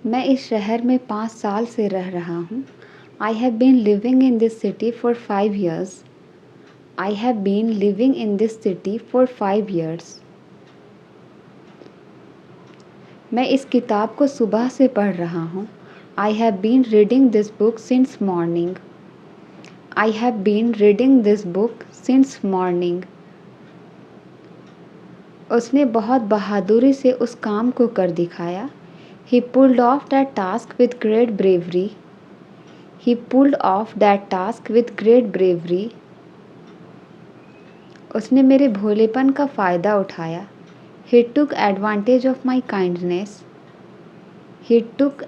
मैं इस शहर में 5 साल से रह रहा हूँ। I have been living in this city for 5 years. I have been living in this city for 5 years. मैं इस किताब को सुबह से पढ़ रहा हूँ। I have been reading this book since morning. I have been reading this book since morning. उसने बहुत बहादुरी से उस काम को कर दिखाया. He pulled off that task with great bravery. He pulled off that task with great bravery. उसने मेरे भोलेपन का फ़ायदा उठाया. He took advantage of my kindness. He took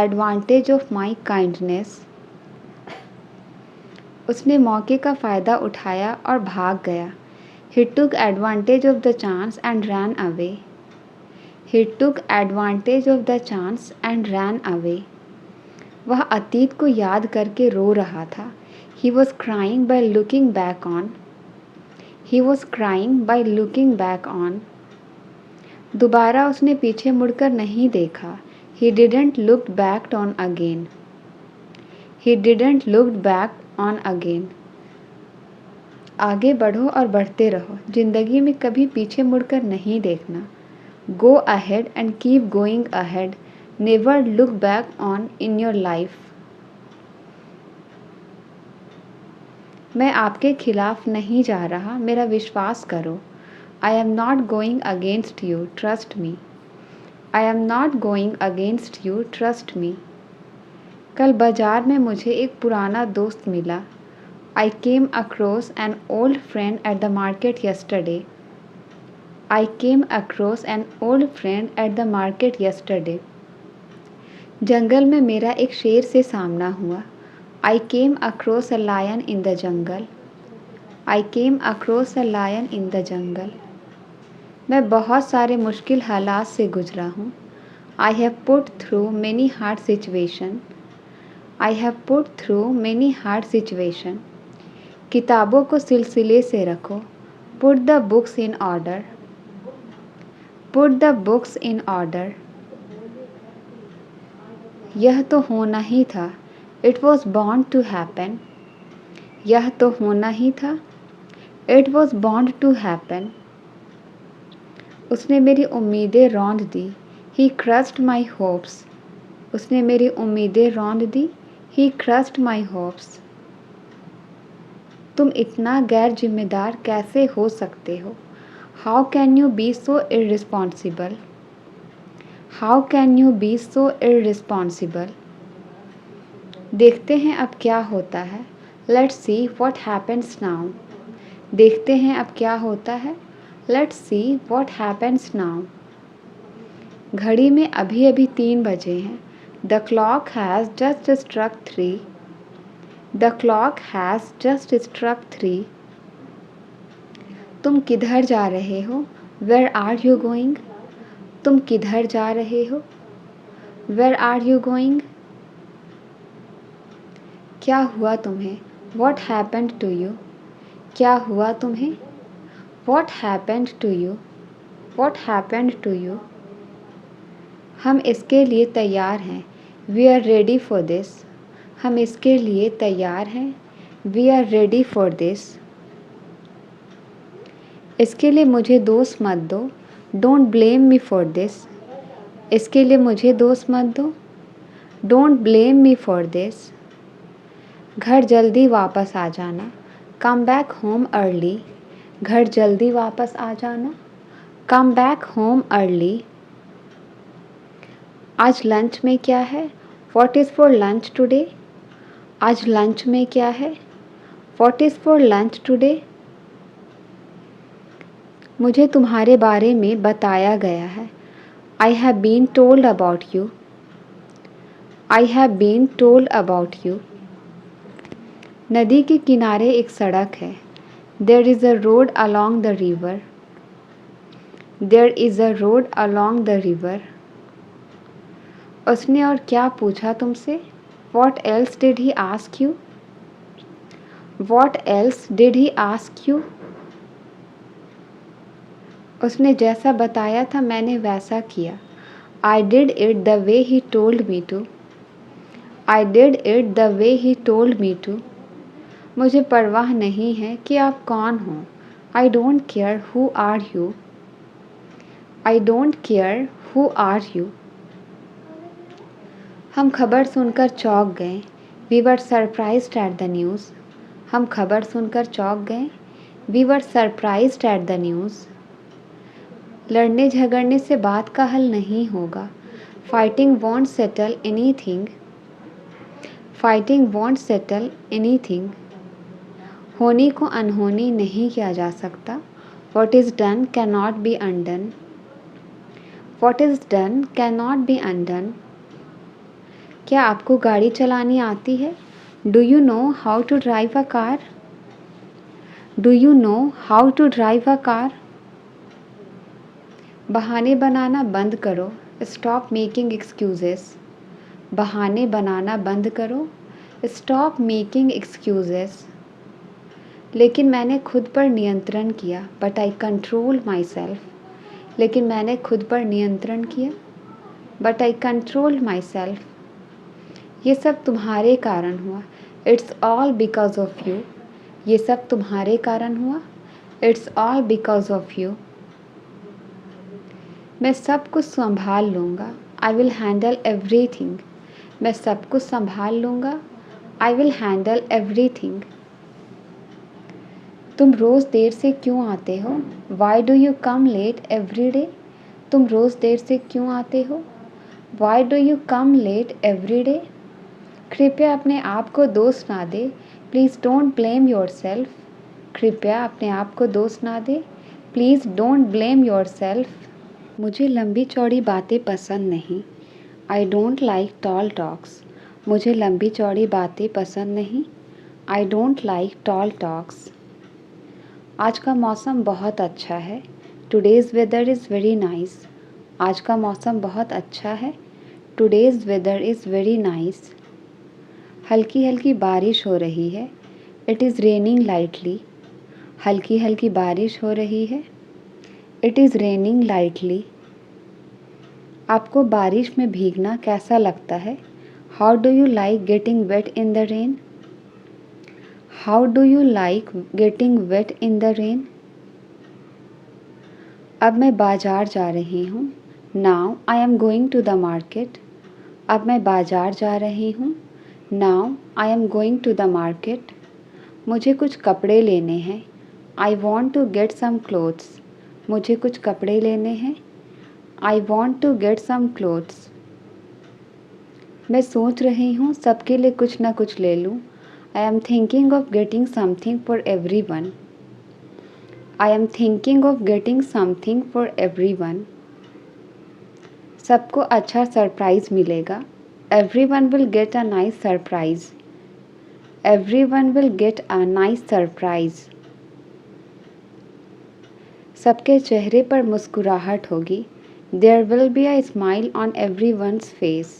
advantage of my kindness. उसने मौके का फ़ायदा उठाया और भाग गया. He took advantage of the chance and ran away. He took advantage of the chance and ran away. वह अतीत को याद करके रो रहा था. He was crying by looking back on. He was crying by looking back on. दोबारा उसने पीछे मुड़कर नहीं देखा. He didn't look back on again. He didn't look back on again. आगे बढ़ो और बढ़ते रहो. जिंदगी में कभी पीछे मुड़कर नहीं देखना. Go ahead and keep going ahead. Never look back on in your life. मैं आपके खिलाफ नहीं जा रहा, मेरा विश्वास करो. I am not going against you, trust me. I am not going against you, trust me. कल बाजार में मुझे एक पुराना दोस्त मिला. I came across an old friend at the market yesterday. I came across an old friend at the market yesterday. जंगल में मेरा एक शेर से सामना हुआ. I came across a lion in the jungle. I came across a lion in the jungle. मैं बहुत सारे मुश्किल हालात से गुजरा हूँ. I have put through many hard situations. I have put through many hard situations. किताबों को सिलसिले से रखो. Put the books in order. Put the books in order. यह तो होना ही था. It was bound to happen. यह तो होना ही था. It was bound to happen. उसने मेरी उम्मीदें रौंद दी. He crushed my hopes. उसने मेरी उम्मीदें रौंद दी. He crushed my hopes. तुम इतना गैर जिम्मेदार कैसे हो सकते हो? How can you be so irresponsible? How can you be so irresponsible? देखते हैं अब क्या होता है. Let's see what happens now. देखते हैं अब क्या होता है. Let's see what happens now. घड़ी में अभी अभी 3 बजे हैं. The clock has just struck 3. The clock has just struck 3. तुम किधर जा रहे हो? Where are you going? तुम किधर जा रहे हो? Where are you going? क्या हुआ तुम्हें? What happened to you? क्या हुआ तुम्हें? What happened to you? What happened to you? हम इसके लिए तैयार हैं. We are ready for this. हम इसके लिए तैयार हैं. We are ready for this. इसके लिए मुझे दोष मत दो. Don't blame me for this. इसके लिए मुझे दोष मत दो. Don't blame me for this. घर जल्दी वापस आ जाना. Come back home early. घर जल्दी वापस आ जाना. Come back home early. आज लंच में क्या है? What is for lunch today? आज लंच में क्या है? What is for lunch today? मुझे तुम्हारे बारे में बताया गया है. I have been told about you. I have been told about you. नदी के किनारे एक सड़क है. There is a road along the river. There is a road along the river. उसने और क्या पूछा तुमसे? What else did he ask you? What else did he ask you? उसने जैसा बताया था मैंने वैसा किया. I did it the way he told me to. I did it the way he told me to. मुझे परवाह नहीं है कि आप कौन हो. I don't care who are you. I don't care who are you. हम खबर सुनकर चौंक गए. We were surprised at the news. हम खबर सुनकर चौंक गए. We were surprised at the news. लड़ने झगड़ने से बात का हल नहीं होगा. Fighting won't settle anything. Fighting won't settle anything. होनी को अनहोनी नहीं किया जा सकता. What is done cannot be undone. What is done cannot be undone. क्या आपको गाड़ी चलानी आती है? Do you know how to drive a car? Do you know how to drive a car? बहाने बनाना बंद करो. Stop making excuses. बहाने बनाना बंद करो. Stop making excuses. लेकिन मैंने खुद पर नियंत्रण किया. But I control myself. लेकिन मैंने खुद पर नियंत्रण किया. But I control myself. ये सब तुम्हारे कारण हुआ. It's all because of you. ये सब तुम्हारे कारण हुआ. It's all because of you. मैं सब कुछ संभाल लूँगा. I will handle everything. मैं सब कुछ संभाल लूँगा. I will handle everything. तुम रोज़ देर से क्यों आते हो? Why do you come late every day? तुम रोज़ देर से क्यों आते हो? Why do you come late every day? कृपया अपने आप को दोष ना दे. Please don't blame yourself. कृपया अपने आप को दोष ना दे. Please don't blame yourself. मुझे लंबी चौड़ी बातें पसंद नहीं. I don't like tall talks. मुझे लंबी चौड़ी बातें पसंद नहीं. I don't like tall talks. आज का मौसम बहुत अच्छा है. Today's weather is very nice. आज का मौसम बहुत अच्छा है. Today's weather is very nice. हल्की हल्की बारिश हो रही है. It is raining lightly. हल्की हल्की बारिश हो रही है. It is raining lightly. आपको बारिश में भीगना कैसा लगता है? How do you like getting wet in the rain? How do you like getting wet in the rain? अब मैं बाजार जा रही हूँ. Now I am going to the market. अब मैं बाजार जा रही हूँ. Now I am going to the market. मुझे कुछ कपड़े लेने हैं. I want to get some clothes. मुझे कुछ कपड़े लेने हैं. I want to get some clothes. मैं सोच रही हूँ सबके लिए कुछ ना कुछ ले लूँ. I am thinking of getting something for everyone. I am thinking of getting something for everyone. सबको अच्छा सरप्राइज़ मिलेगा. Everyone will get a nice surprise. Everyone will get a nice surprise. सबके चेहरे पर मुस्कुराहट होगी. There will be a smile on everyone's face.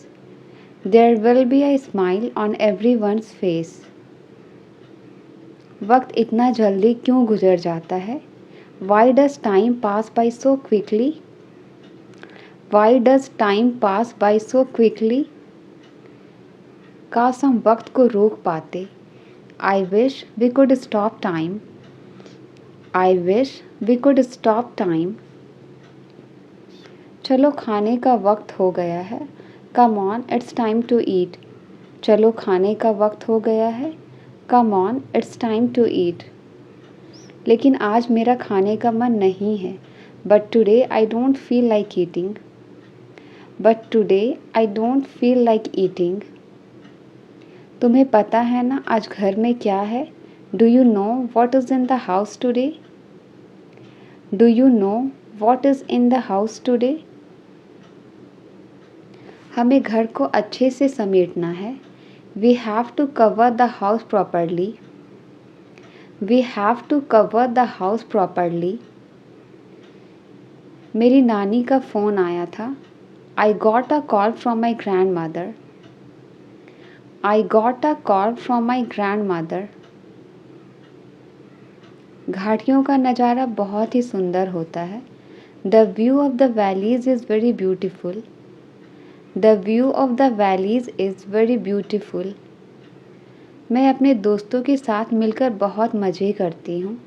There will be a smile on everyone's face. वक्त इतना जल्दी क्यों गुजर जाता है? Why does time pass by so quickly? Why does time pass by so quickly? काश हम वक्त को रोक पाते. I wish we could stop time. I wish we could stop time. चलो खाने का वक्त हो गया है. Come on, it's time to eat. चलो खाने का वक्त हो गया है. Come on, it's time to eat. लेकिन आज मेरा खाने का मन नहीं है. But today I don't feel like eating. But today I don't feel like eating. तुम्हें पता है ना आज घर में क्या है? Do you know what is in the house today? Do you know what is in the house today? हमें घर को अच्छे से समेटना है. We have to cover the house properly. We have to cover the house properly. मेरी नानी का phone आया था. I got a call from my grandmother. I got a call from my grandmother. घाटियों का नज़ारा बहुत ही सुंदर होता है. The view of the valleys is very beautiful. The view of the valleys is very beautiful. मैं अपने दोस्तों के साथ मिलकर बहुत मज़े करती हूँ।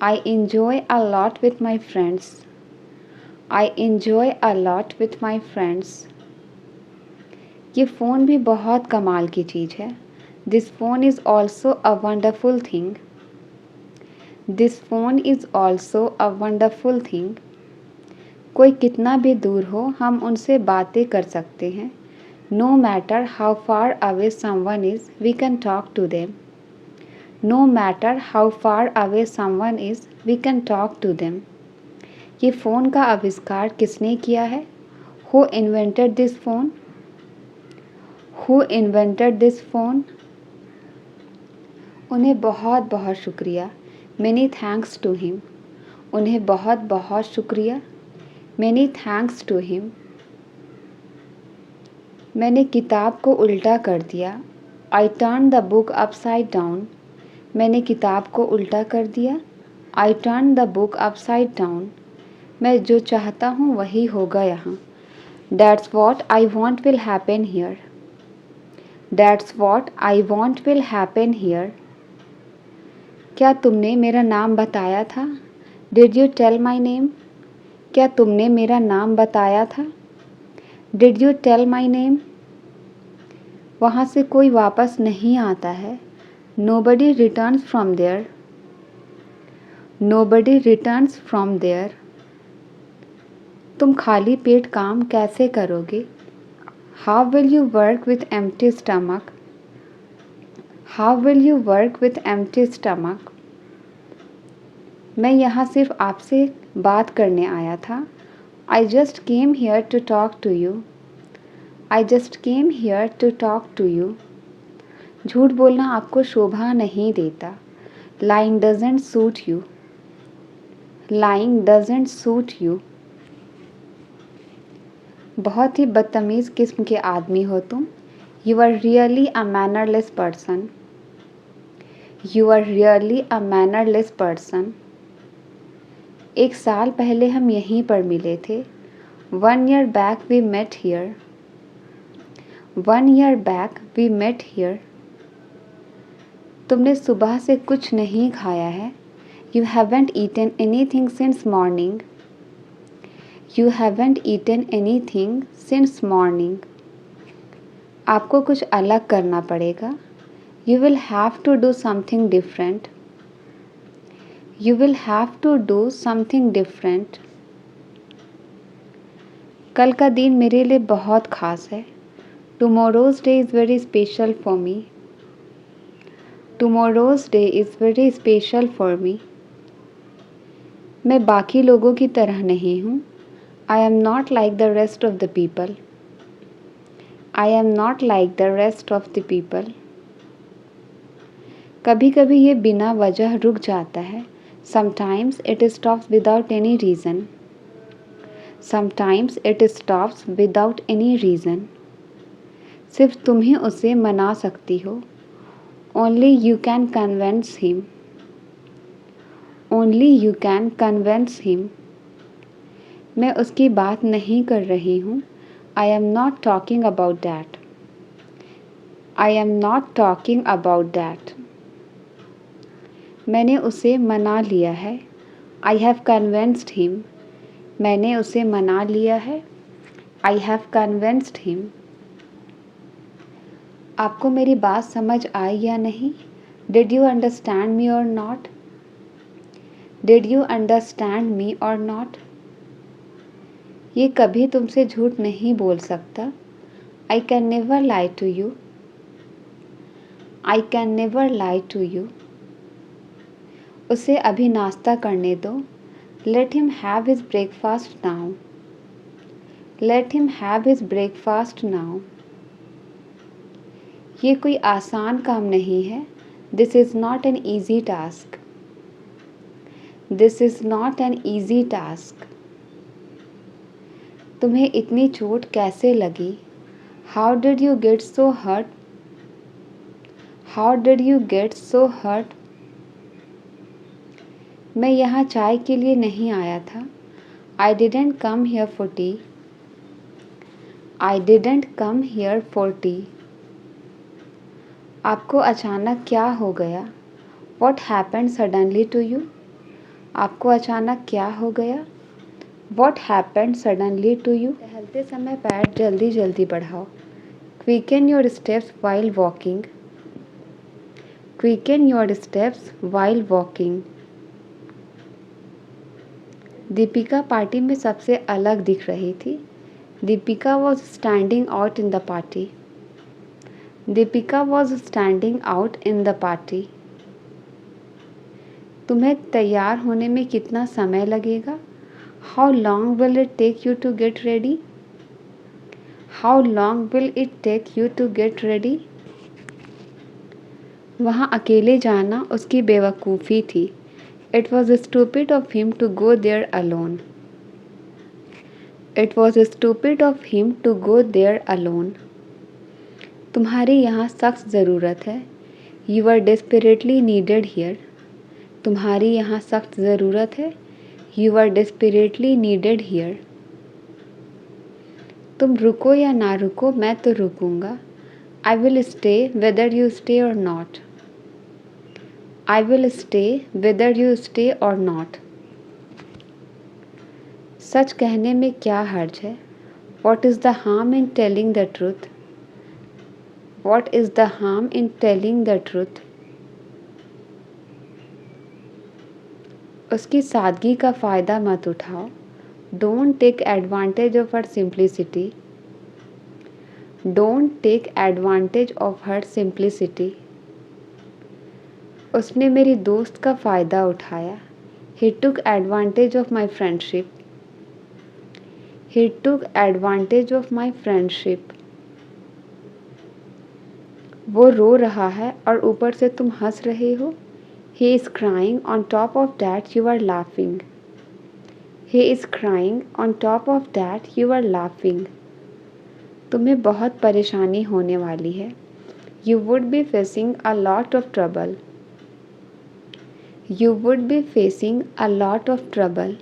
आई enjoy a lot with my friends. I enjoy a lot with my friends. ये फ़ोन भी बहुत कमाल की चीज़ है। This phone is also a wonderful thing. This phone is also a wonderful thing. कोई कितना भी दूर हो हम उनसे बातें कर सकते हैं। No matter how far away someone is, we can talk to them. No matter how far away someone is, we can talk to them. ये फ़ोन का आविष्कार किसने किया है? Who invented this phone? Who invented this phone? उन्हें बहुत बहुत शुक्रिया। Many thanks to him. उन्हें बहुत बहुत शुक्रिया। Many thanks to him. मैंने किताब को उल्टा कर दिया। I turned the book upside down. मैंने किताब को उल्टा कर दिया। I turned the book upside down. मैं जो चाहता हूँ वही होगा यहाँ। That's what I want will happen here. That's what I want will happen here. क्या तुमने मेरा नाम बताया था? Did you tell my name? क्या तुमने मेरा नाम बताया था? Did you tell my name? वहाँ से कोई वापस नहीं आता है। Nobody returns from there. Nobody returns from there. तुम खाली पेट काम कैसे करोगे? How will you work with empty stomach? How will you work with empty stomach? मैं यहाँ सिर्फ आपसे बात करने आया था। I just came here to talk to you. I just came here to talk to you. झूठ बोलना आपको शोभा नहीं देता। Lying doesn't suit you. Lying doesn't suit you. बहुत ही बदतमीज़ किस्म के आदमी हो तुम। You are really a mannerless person. You are really a mannerless person. एक साल पहले हम यहीं पर मिले थे। 1 year back we met here. 1 year back we met here. तुमने सुबह से कुछ नहीं खाया है। You haven't eaten anything since morning. You haven't eaten anything since morning. आपको कुछ अलग करना पड़ेगा। You will have to do something different. You will have to do something different. कल का दिन मेरे लिए बहुत ख़ास है। Tomorrow's day is very special for me. Tomorrow's day is very special for me. मैं बाकी लोगों की तरह नहीं हूँ। I am not like the rest of the people. I am not like the rest of the people. कभी कभी ये बिना वजह रुक जाता है। Sometimes it stops without any reason. Sometimes it stops without any reason. सिर्फ तुम ही उसे मना सकती हो। Only you can convince him. Only you can convince him. मैं उसकी बात नहीं कर रही हूँ। I am not talking about that. I am not talking about that. मैंने उसे मना लिया है। I have convinced him. मैंने उसे मना लिया है। I have convinced him. आपको मेरी बात समझ आई या नहीं? Did you understand me or not? Did you understand me or not? ये कभी तुमसे झूठ नहीं बोल सकता। I can never lie to you. I can never lie to you. उसे अभी नाश्ता करने दो। Let him have his breakfast now. Let him have his breakfast now. ये कोई आसान काम नहीं है। This is not an easy task. This is not an easy task. तुम्हें इतनी चोट कैसे लगी? How did you get so hurt? How did you get so hurt? मैं यहाँ चाय के लिए नहीं आया था। I didn't come here for tea. I didn't come here for tea. आपको अचानक क्या हो गया? What happened suddenly to you? आपको अचानक क्या हो गया? What happened suddenly to you? टहलते समय पैर जल्दी जल्दी बढ़ाओ. Quicken your steps while walking. Quicken your steps while walking. Deepika party में सबसे अलग दिख रही थी. Deepika was standing out in the party. Deepika was standing out in the party. तुम्हें तैयार होने में कितना समय लगेगा? How long will it take you to get ready? How long will it take you to get ready? वहाँ अकेले जाना उसकी बेवकूफ़ी थी. It was stupid of him to go there alone. It was stupid of him to go there alone. तुम्हारी यहाँ सख्त ज़रूरत है. You are desperately needed here. तुम्हारी यहाँ सख्त ज़रूरत है. You are desperately needed here. तुम रुको या ना रुको मैं तो रुकूंगा. I will stay whether you stay or not. I will stay whether you stay or not. सच कहने में क्या हर्ज है? What is the harm in telling the truth? What is the harm in telling the truth? उसकी सादगी का फ़ायदा मत उठाओ. Don't take advantage of her simplicity. Don't take advantage of her simplicity. उसने मेरी दोस्त का फ़ायदा उठाया. He took advantage of my friendship. He took advantage of my friendship. वो रो रहा है और ऊपर से तुम हंस रहे हो. He is crying on top of that you are laughing. He is crying on top of that you are laughing. तुम्हें बहुत परेशानी होने वाली है. You would be facing a lot of trouble. You would be facing a lot of trouble.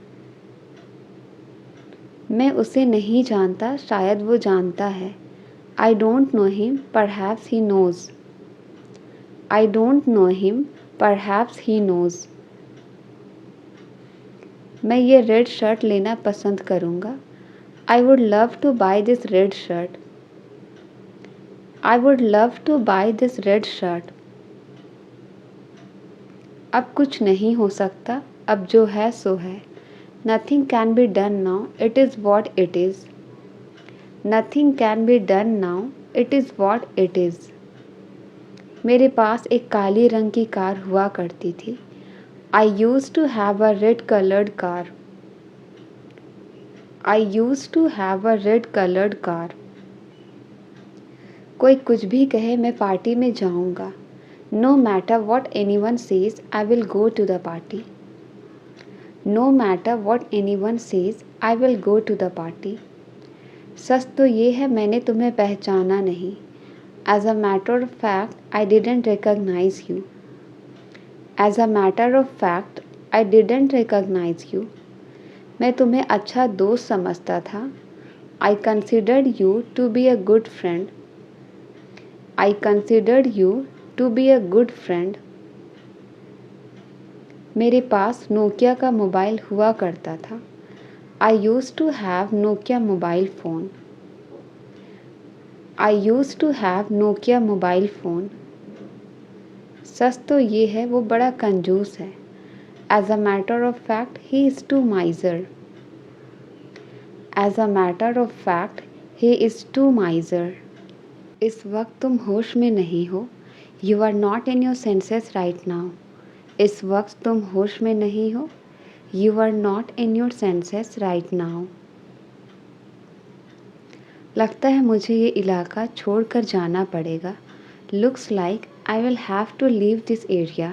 मैं उसे नहीं जानता शायद वो जानता है. I don't know him, perhaps he knows. I don't know him, perhaps he knows. मैं ये रेड शर्ट लेना पसंद करूँगा. I would love to buy this red shirt. I would love to buy this red shirt. अब कुछ नहीं हो सकता. अब जो है सो है. Nothing can be done now. It is what it is. Nothing can be done now. It is what it is. मेरे पास एक काली रंग की कार हुआ करती थी. I used to have a red colored car. I used to have a red colored car. कोई कुछ भी कहे मैं पार्टी में जाऊंगा. No matter what anyone says, I will go to the party. No matter what anyone says, I will go to the party. सच तो ये है मैंने तुम्हें पहचाना नहीं. As a matter of fact, I didn't recognize you. As a matter of fact, I didn't recognize you. मैं तुम्हें अच्छा दोस्त समझता था. I considered you to be a good friend. I considered you to be a good friend. मेरे पास Nokia का mobile हुआ करता था. I used to have Nokia mobile phone. I used to have Nokia mobile phone. सच तो ये है वो बड़ा कंजूस है. As a matter of fact, he is too miser. As a matter of fact, he is too miser. इस वक्त तुम होश में नहीं हो. You are not in your senses right now. इस वक्त तुम होश में नहीं हो. You are not in your senses right now. लगता है मुझे ये इलाका छोड़कर जाना पड़ेगा. Looks like I will have to leave this area.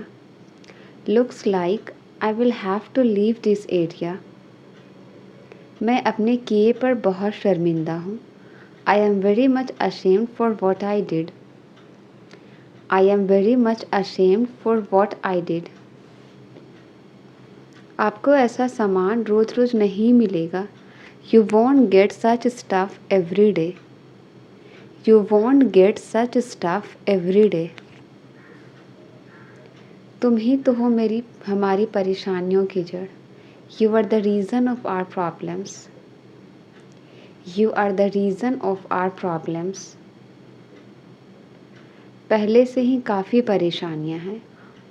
Looks like I will have to leave this area. मैं अपने किए पर बहुत शर्मिंदा हूँ. I am very much ashamed for what I did. I am very much ashamed for what I did. आपको ऐसा सामान रोज़ रोज़ नहीं मिलेगा. You won't get such stuff every day. You won't get such stuff every day. तुम ही तो हो हमारी परेशानियों की जड़. You are the reason of our problems. You are the reason of our problems. पहले से ही काफ़ी परेशानियां हैं.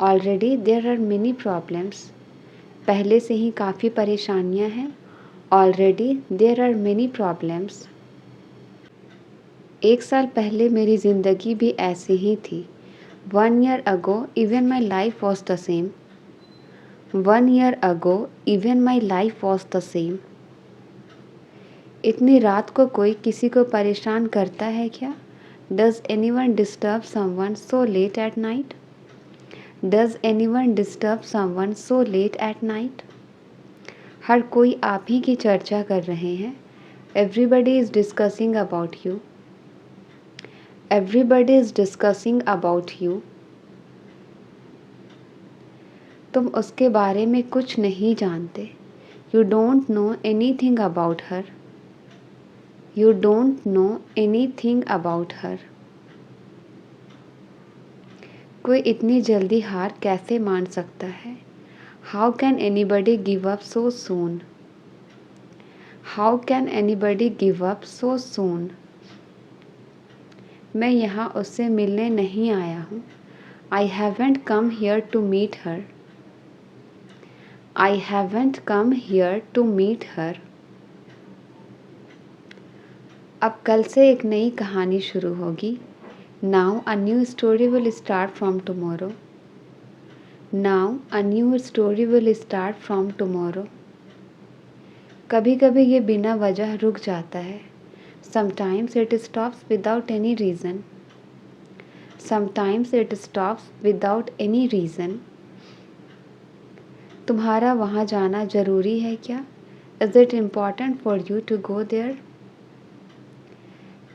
Already there are many problems. पहले से ही काफ़ी परेशानियां हैं. Already there are many problems. 1 साल पहले मेरी ज़िंदगी भी ऐसी ही थी. 1 year ago even my life was the same. 1 year ago even my life was the same. इतनी रात को कोई किसी को परेशान करता है क्या? Does anyone disturb someone so late at night? Does anyone disturb someone so late at night? हर कोई आप ही की चर्चा कर रहे हैं. Everybody is discussing about you. Everybody is discussing about you. तुम उसके बारे में कुछ नहीं जानते. You don't know anything about her. You don't know anything about her. कोई इतनी जल्दी हार कैसे मान सकता है? How can anybody give up so soon? How can anybody give up so soon? मैं यहाँ उससे मिलने नहीं आया हूँ. I haven't come here to meet her. I haven't come here to meet her. अब कल से एक नई कहानी शुरू होगी. Now a new story will start from tomorrow. Now a new story will start from tomorrow. कभी कभी ये बिना वजह रुक जाता है. Sometimes it stops without any reason. Sometimes it stops without any reason. तुम्हारा वहाँ जाना ज़रूरी है क्या? Is it important for you to go there?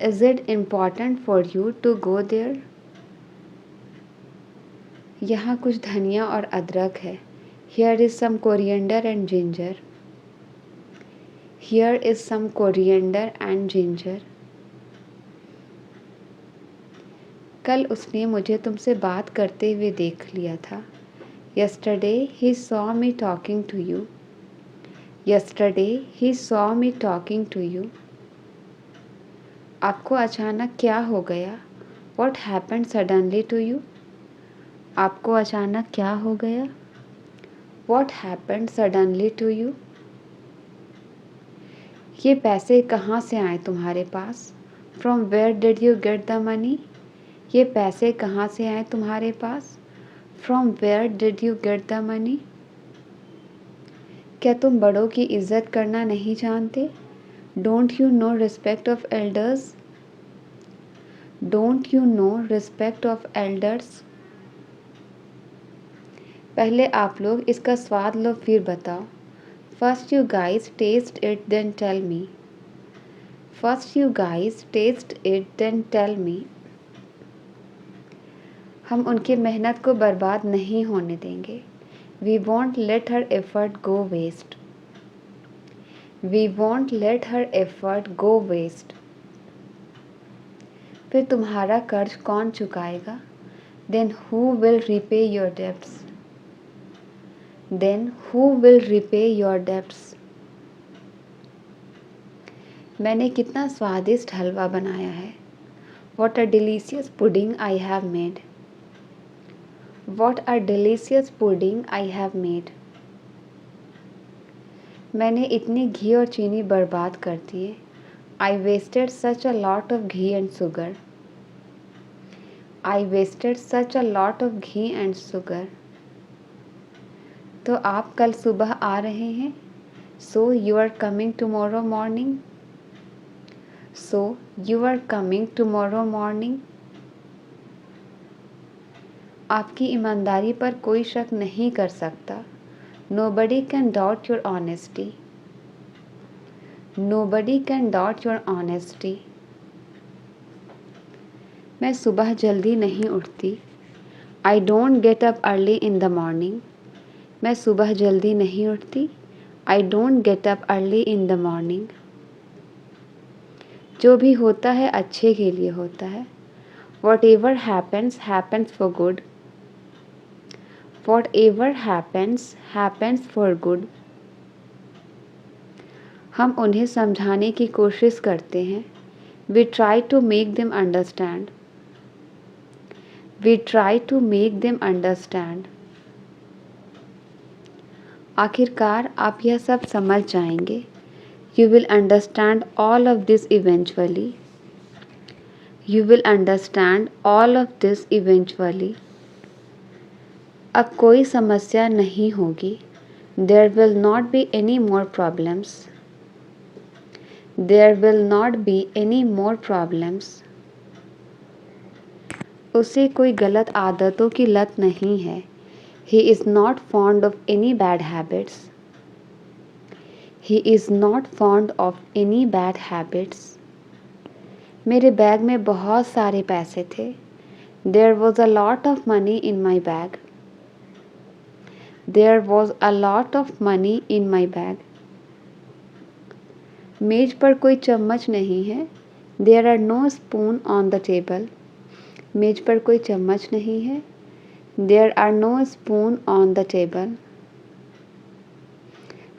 Is it important for you to go there? यहाँ कुछ धनिया और अदरक है. Here is some coriander and ginger. Here is some coriander and ginger. कल उसने मुझे तुमसे बात करते हुए देख लिया था. Yesterday he saw me talking to you. Yesterday he saw me talking to you. आपको अचानक क्या हो गया? What happened suddenly to you? आपको अचानक क्या हो गया? What happened suddenly to you? ये पैसे कहाँ से आए तुम्हारे पास? From where did you get the money? ये पैसे कहाँ से आए तुम्हारे पास? From where did you get the money? क्या तुम बड़ों की इज्जत करना नहीं जानते? Don't you know respect of elders? Don't you know respect of elders? पहले आप लोग इसका स्वाद लो फिर बताओ. First you guys taste it then tell me. First you guys taste it then tell me. हम उनकी मेहनत को बर्बाद नहीं होने देंगे. We won't let her effort go waste. We won't let her effort go waste. फिर तुम्हारा कर्ज कौन चुकाएगा? Then who will repay your debts? Then who will repay your debts? मैंने कितना स्वादिष्ट हलवा बनाया है. What a delicious pudding I have made. What a delicious pudding I have made. मैंने इतनी घी और चीनी बर्बाद कर दिए. I wasted such a lot of ghee and sugar. I wasted such a lot of ghee and sugar. तो आप कल सुबह आ रहे हैं? So you are coming tomorrow morning. So you are coming tomorrow morning. आपकी ईमानदारी पर कोई शक नहीं कर सकता. Nobody can doubt your honesty. Nobody can doubt your honesty. मैं सुबह जल्दी नहीं उठती. I don't get up early in the morning. मैं सुबह जल्दी नहीं उठती. I don't get up early in the morning. जो भी होता है अच्छे के लिए होता है। Whatever happens, happens for good. Whatever happens, happens for good. हम उन्हें समझाने की कोशिश करते हैं। We try to make them understand. We try to make them understand. आखिरकार आप यह सब समझ जाएंगे। You will understand all of this eventually. You will understand all of this eventually. अब कोई समस्या नहीं होगी। There will not be any more problems. There will not be any more problems. उसे कोई गलत आदतों की लत नहीं है। He is not fond of any bad habits. He is not fond of any bad habits. मेरे बैग में बहुत सारे पैसे थे। There was a lot of money in my bag. There was a lot of money in my bag. मेज पर कोई चम्मच नहीं है। There are no spoon on the table. मेज पर कोई चम्मच नहीं है। There are no spoon on the table.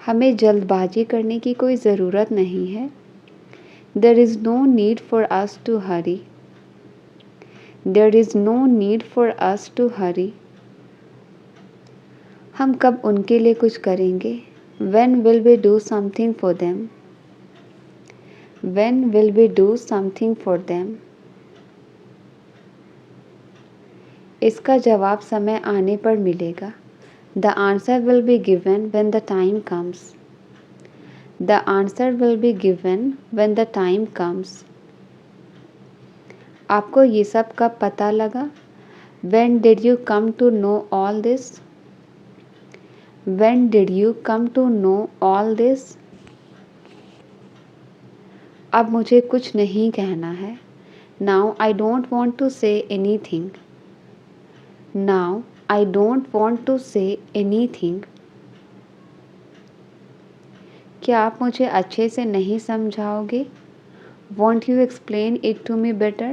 हमें जल्दबाजी करने की कोई ज़रूरत नहीं है। There is no need for us to hurry. There is no need for us to hurry. हम कब उनके लिए कुछ करेंगे? When will we do something for them? When will we do something for them? इसका जवाब समय आने पर मिलेगा। The answer will be given when the time comes. The answer will be given when the time comes. आपको ये सब कब पता लगा? When did you come to know all this? When did you come to know all this? अब मुझे कुछ नहीं कहना है। Now I don't want to say anything. Now I don't want to say anything. क्या आप मुझे अच्छे से नहीं समझाओगे? Won't you explain it to me better?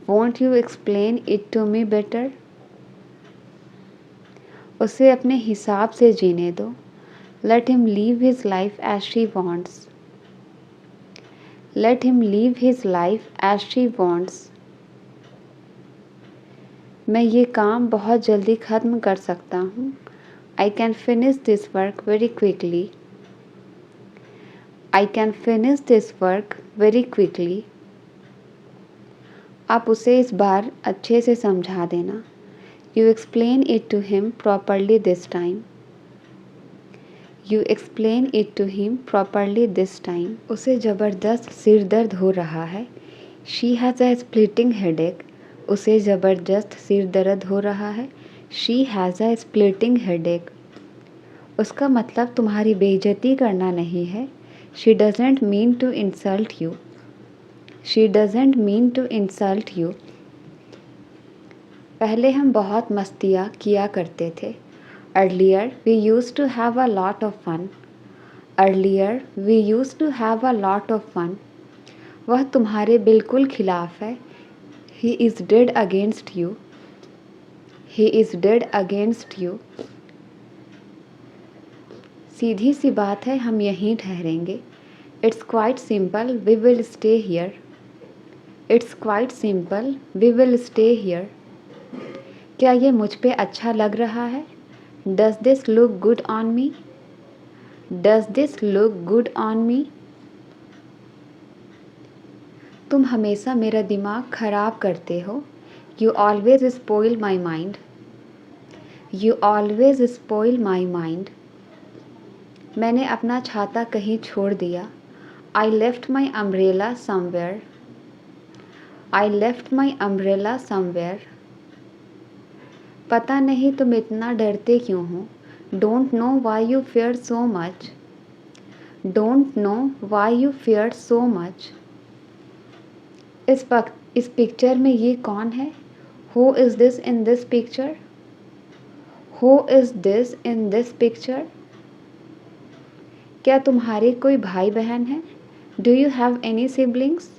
Won't you explain it to me better? उसे अपने हिसाब से जीने दो। Let him live his life as she wants. Let him live his life as she wants. मैं ये काम बहुत जल्दी ख़त्म कर सकता हूँ। I can finish this work very quickly. I can finish this work very quickly. आप उसे इस बार अच्छे से समझा देना। You explain it to him properly this time. You explain it to him properly this time. उसे ज़बरदस्त सिर दर्द हो रहा है। She has a splitting headache. उसे ज़बरदस्त सिर दर्द हो रहा है। She has a splitting headache. उसका मतलब तुम्हारी बेइज्जती करना नहीं है। She doesn't mean to insult you. She doesn't mean to insult you. पहले हम बहुत मस्तियाँ किया करते थे। Earlier we used to have a lot of fun. Earlier we used to have a lot of fun. वह तुम्हारे बिल्कुल खिलाफ है। He is dead against you. He is dead against you. सीधी सी बात है, हम यहीं ठहरेंगे। It's quite simple, we will stay here. It's quite simple, we will stay here. क्या ये मुझ पे अच्छा लग रहा है? Does this look good on me? Does this look good on me? तुम हमेशा मेरा दिमाग ख़राब करते हो। You always spoil my mind. You always spoil my mind. मैंने अपना छाता कहीं छोड़ दिया। I left my umbrella somewhere. I left my umbrella somewhere. पता नहीं तुम इतना डरते क्यों हो। Don't know why you fear so much. Don't know why you fear so much. इस पिक्चर में ये कौन है? Who is this in this picture? Who is this in this picture? क्या तुम्हारे कोई भाई बहन है? Do you have any siblings?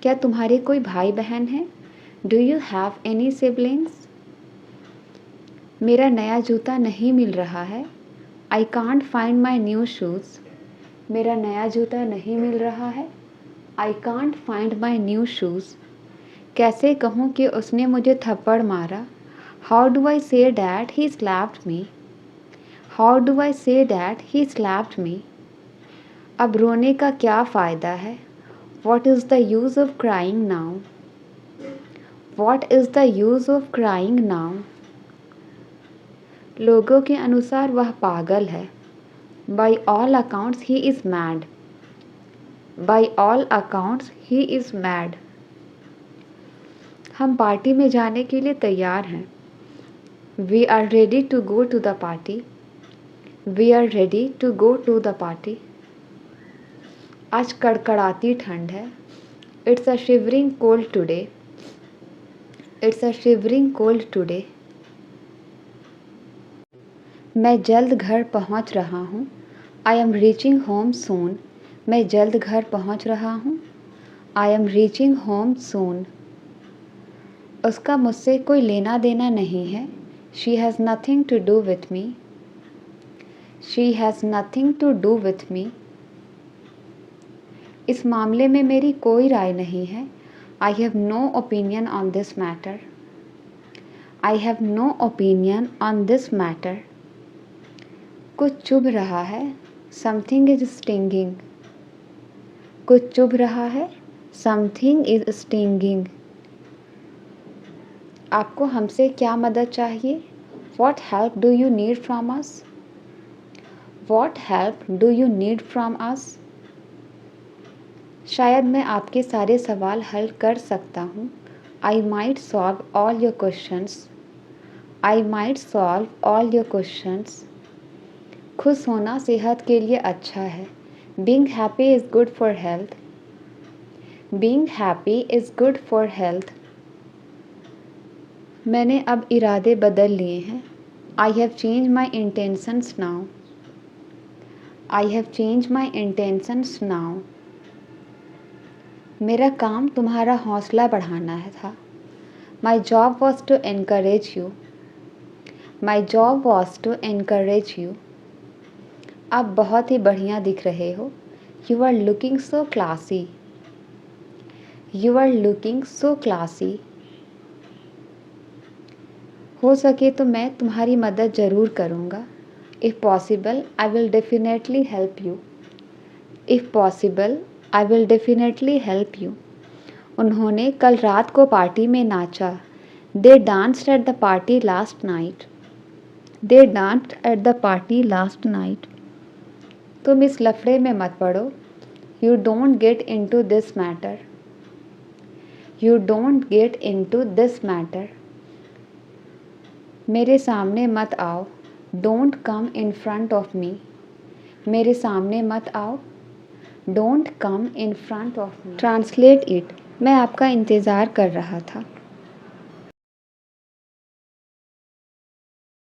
क्या तुम्हारे कोई भाई बहन हैं? Do you have any siblings? मेरा नया जूता नहीं मिल रहा है। I can't find my new shoes. मेरा नया जूता नहीं मिल रहा है। I can't find my new shoes. कैसे कहूँ कि उसने मुझे थप्पड़ मारा? How do I say that he slapped me? How do I say that he slapped मी? अब रोने का क्या फ़ायदा है? What is the use of crying now? What is the use of crying now? लोगों के अनुसार वह पागल है। By all accounts he is mad. By all accounts he is mad. हम पार्टी में जाने के लिए तैयार हैं। We are ready to go to the party. We are ready to go to the party. आज कड़कड़ाती ठंड है। It's a shivering cold today. It's a shivering cold today. मैं जल्द घर पहुंच रहा हूँ। I am reaching home soon. मैं जल्द घर पहुंच रहा हूँ। I am reaching home soon. उसका मुझसे कोई लेना देना नहीं है। She has nothing to do with me. She has nothing to do with me. इस मामले में मेरी कोई राय नहीं है। I have no opinion on this matter. I have no opinion on this matter. कुछ चुभ रहा है। Something is stinging. कुछ चुभ रहा है। Something is stinging. आपको हमसे क्या मदद चाहिए? What help do you need from us? What help do you need from us? शायद मैं आपके सारे सवाल हल कर सकता हूँ। I might solve all your questions. I might solve all your questions. खुश होना सेहत के लिए अच्छा है। Being happy is good for health. Being happy is good for health. मैंने अब इरादे बदल लिए हैं। I have change my intentions now. I have change my intentions now. मेरा काम तुम्हारा हौसला बढ़ाना है था। My job was to encourage you. My job was to encourage you. आप बहुत ही बढ़िया दिख रहे हो। You are looking so classy. You are looking so classy. हो सके तो मैं तुम्हारी मदद ज़रूर करूँगा। If possible I will definitely help you. If possible I will definitely help you. उन्होंने कल रात को पार्टी में नाचा। They danced at the party last night. They danced at the party last night. तुम इस लफड़े में मत पड़ो। You don't get into this matter. You don't get into this matter. मेरे सामने मत आओ। Don't come in front of me. मेरे सामने मत आओ। Don't come in front of me. Translate it. मैं आपका इंतज़ार कर रहा था।